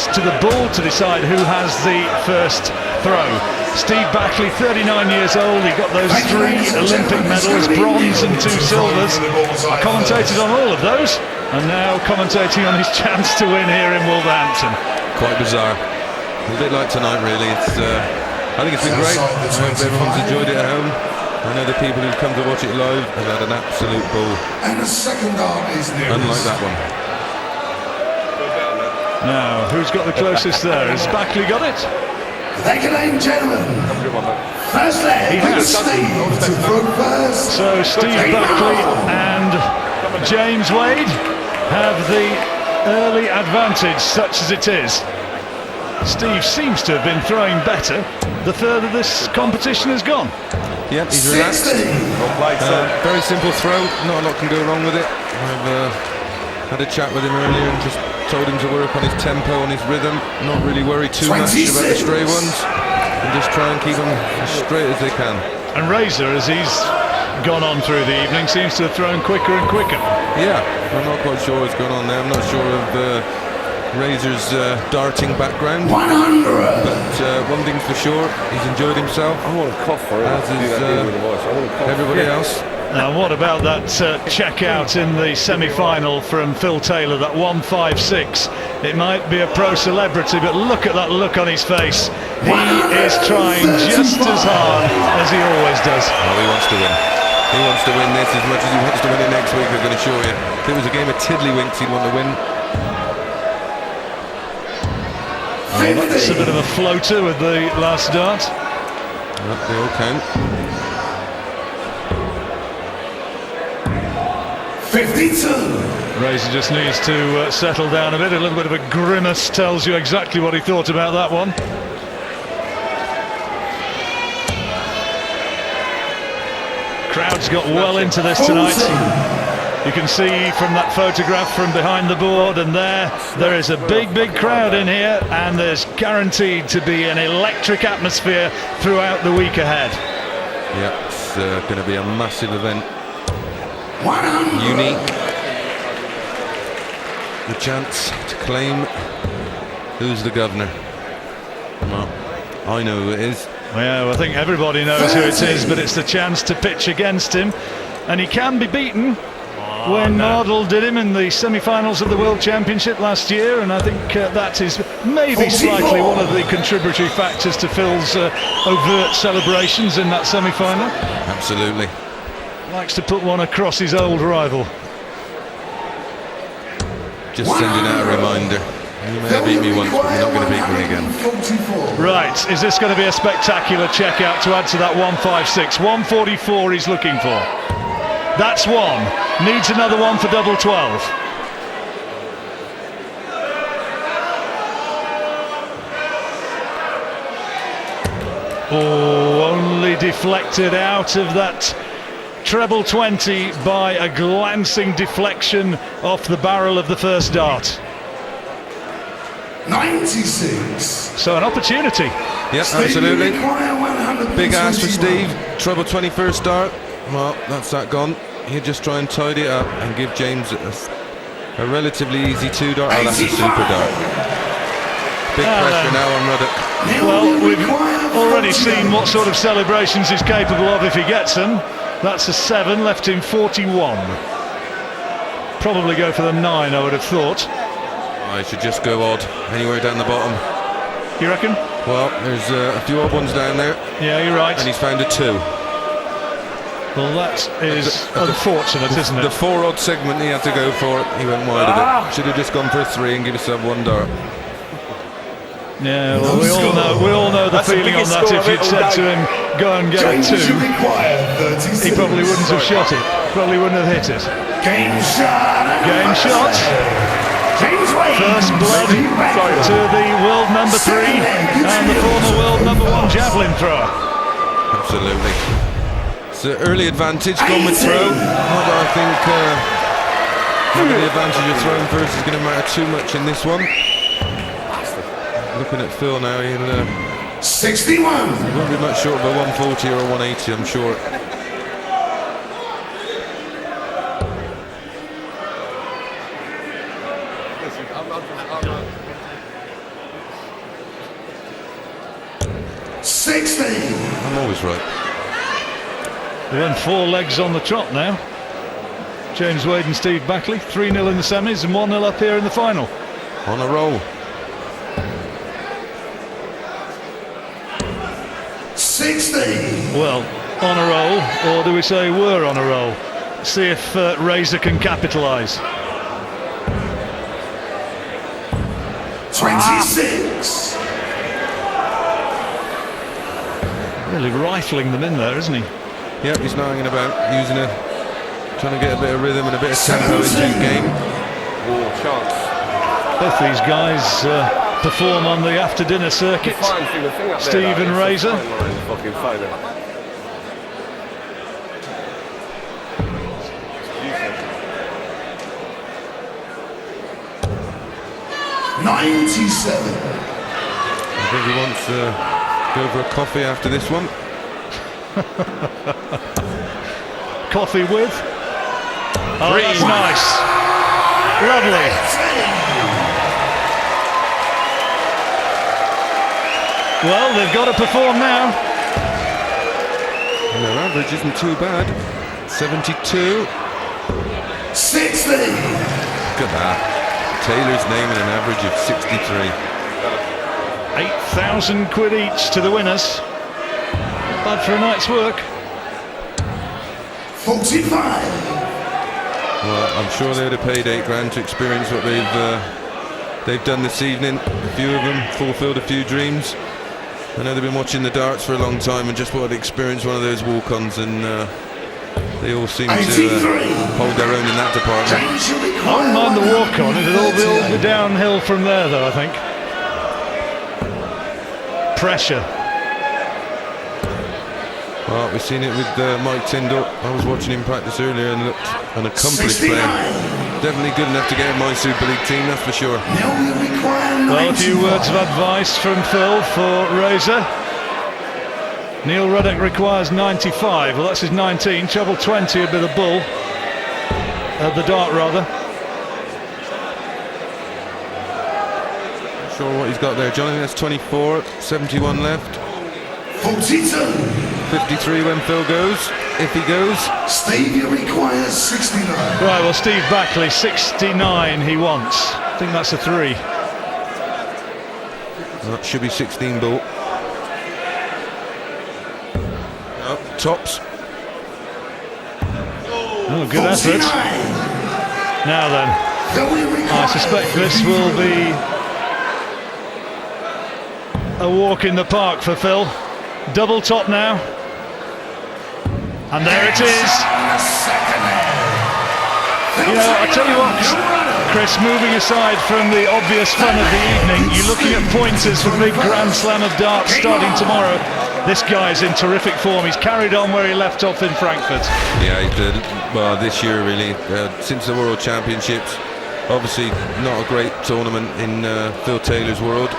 is to the bull to decide who has the first throw. Steve Backley, 39 years old, he got those 3 Olympic medals, bronze and 2 silvers. I commentated on all of those, and now commentating on his chance to win here in Wolverhampton. Quite bizarre. A bit like tonight, really. I think it's been great. I hope everyone's enjoyed it at home. I know the people who've come to watch it live have had an absolute ball. And the second dart is nearest. Unlike that one. Now, who's got the closest there? Has Backley got it? Thank you, ladies and gentlemen. First leg, Steve to throw first. So Steve Backley and James Wade have the early advantage, such as it is. Steve seems to have been throwing better the further this competition has gone. Yeah, he's relaxed. Very simple throw, not a lot can go wrong with it. I've had a chat with him earlier and just told him to work on his tempo and his rhythm, not really worry too much about the stray ones, and just try and keep them as straight as they can. And Razor, as he's gone on through the evening, seems to have thrown quicker and quicker. Yeah, I'm not quite sure what's going on there. I'm not sure of Razor's darting background, 100. but one thing's for sure, he's enjoyed himself. I want to cough for it. As is everybody else. Now, what about that check out in the semi-final from Phil Taylor, that 156? It might be a pro celebrity, but look at that look on his face. He is trying just as hard as he always does. Oh, he wants to win. He wants to win this as much as he wants to win it next week, I'm going to show you. If it was a game of tiddlywinks, he'd want to win. Oh, that's a bit of a floater with the last dart. Yep, they all count. 52. Razor just needs to settle down a bit. A little bit of a grimace tells you exactly what he thought about that one. Crowd's got well into this tonight. You can see from that photograph from behind the board, and there is a big crowd in here, and there's guaranteed to be an electric atmosphere throughout the week ahead. Yeah, it's going to be a massive event. 100. Unique. The chance to claim who's the governor. Well, I know who it is. Well, I think everybody knows who it is, but it's the chance to pitch against him, and he can be beaten. When Nardal did him in the semi-finals of the World Championship last year, and I think that is maybe slightly one of the contributory factors to Phil's overt celebrations in that semi-final. Absolutely. Likes to put one across his old rival. Just sending out a reminder. You may have beat me once, but you're not going to beat me again. Right, is this going to be a spectacular check-out to add to that 156? 144 he's looking for. That's one. Needs another one for double 12. Oh, only deflected out of that treble 20 by a glancing deflection off the barrel of the first dart. 96. So an opportunity. Yep, absolutely. Big ass for Steve. Treble 21st dart. Well, that's that gone. He'll just try and tidy it up and give James a relatively easy 2 dart. Oh, that's a super dart. Big pressure now on Ruddock. Well, we've already seen what sort of celebrations he's capable of if he gets them. That's a 7, left him 41. Probably go for the 9, I would have thought. I should just go odd, anywhere down the bottom. You reckon? Well, there's a few odd ones down there. Yeah, you're right. And he's found a 2. Well, that is unfortunate, isn't it? The 4 odd segment he had to go for, he went wide of it. Should have just gone for a 3 and give himself 1 dart. Yeah, well, we all know the feeling on that. If you'd said to him, go and get a 2, he probably wouldn't have shot it. Probably wouldn't have hit it. Game shot. Game shot. First blood to the world number 3 and the former world number 1 javelin thrower. Absolutely. It's an early advantage gone with throw. Not that I think having the advantage of throwing first is going to matter too much in this one. Looking at Phil now, he'll 61. He won't be much short of a 140 or a 180, I'm sure. 60. I'm always right. They won 4 legs on the trot now. James Wade and Steve Backley, 3-0 in the semis and 1-0 up here in the final. On a roll. 60. Well, on a roll, or do we say we're on a roll? See if Razor can capitalise. 26. Really rifling them in there, isn't he? Yep, he's not hanging about, trying to get a bit of rhythm and a bit of tempo into his game. Oh, chance. Both these guys perform on the after-dinner circuit. Steve and Razor. 97. I think he wants to go for a coffee after this one. Coffee with? Oh, that's nice. Lovely. Well, they've got to perform now. And their average isn't too bad. 72. 60. Look at that. Taylor's naming an average of 63. 8,000 quid each to the winners. Not bad for a night's work. 45. Well, I'm sure they'd have paid £8 to experience what they've done this evening. A few of them fulfilled a few dreams. I know they've been watching the darts for a long time and just wanted to experience one of those walk-ons, and they all seem to hold their own in that department. I wouldn't mind the walk-on. It'll all be downhill from there, though, I think. Pressure. Well, we've seen it with Mike Tyndall. I was watching him practice earlier and looked an accomplished 69. player. Definitely good enough to get in my Super League team, that's for sure. Well, a few words of advice from Phil for Razor. Neil Ruddock requires 95. Well, that's his 19. Treble 20 would be the bull. The dart, rather. Not sure what he's got there, John. I think that's 24. 71 left. 42. 53 when Phil goes, if he goes. Stevie requires 69. Right, well, Steve Backley, 69 he wants. I think that's a 3. That should be 16 ball. Oh, tops. Oh, good effort. Now then, I suspect this will be a walk in the park for Phil. Double top now. And there it is. You know, I tell you what, Chris, moving aside from the obvious fun of the evening, you're looking at pointers for the big Grand Slam of darts starting tomorrow. This guy's in terrific form. He's carried on where he left off in Frankfurt. Yeah, he did. Well, this year really, since the World Championships, obviously not a great tournament in Phil Taylor's world.